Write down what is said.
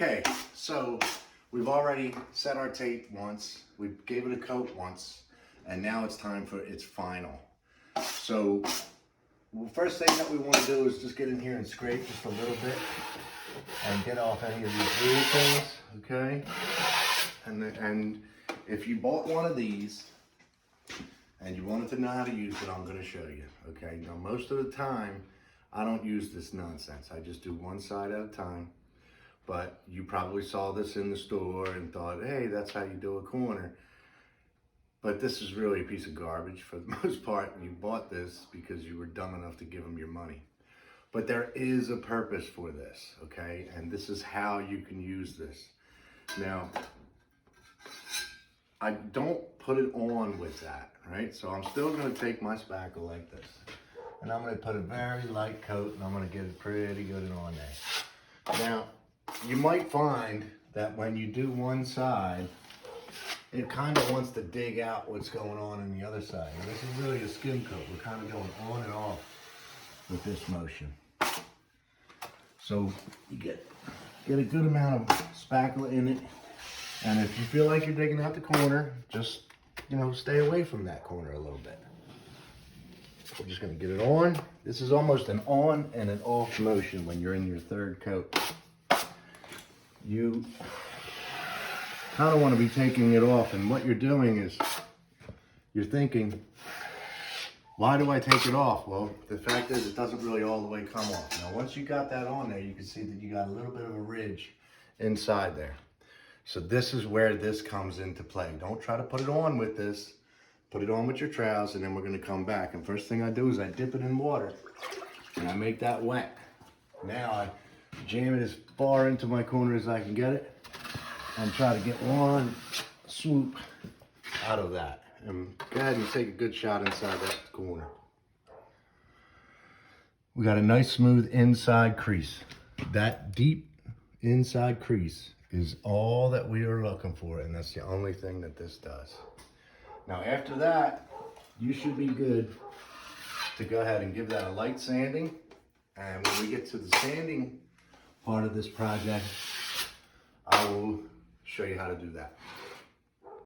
Okay, so we've already set our tape once, we gave it a coat once, and now it's time for its final. So, first thing that we want to do is just get in here and scrape just a little bit and get off any of these blue things, okay? And if you bought one of these and you wanted to know how to use it, I'm going to show you, okay? Now, most of the time, I don't use this nonsense. I just do one side at a time. But you probably saw this in the store and thought, hey, that's how you do a corner. But this is really a piece of garbage for the most part. You bought this because you were dumb enough to give them your money. But there is a purpose for this, okay? And this is how you can use this. Now, I don't put it on with that, right? So I'm still gonna take my spackle like this. And I'm gonna put a very light coat and I'm gonna get it pretty good on there. Now, you might find that when you do one side, it kind of wants to dig out what's going on the other side. And this is really a skim coat. We're kind of going on and off with this motion. So you get a good amount of spackle in it. And if you feel like you're digging out the corner, just, stay away from that corner a little bit. We're just gonna get it on. This is almost an on and an off motion when you're in your third coat. You kind of want to be taking it off, and what you're doing is you're thinking, why do I take it off? Well, the fact is it doesn't really all the way come off. Now once you got that on there, you can see that you got a little bit of a ridge inside there. So this is where this comes into play. Don't try to put it on with this. Put it on with your trowels, and then we're going to come back. And first thing I do is I dip it in water and I make that wet. Now I jam it as far into my corner as I can get it and try to get one swoop out of that. And go ahead and take a good shot inside that corner. We got a nice smooth inside crease. That deep inside crease is all that we are looking for, and that's the only thing that this does. Now after that, you should be good to go ahead and give that a light sanding. And when we get to the sanding part of this project, I will show you how to do that.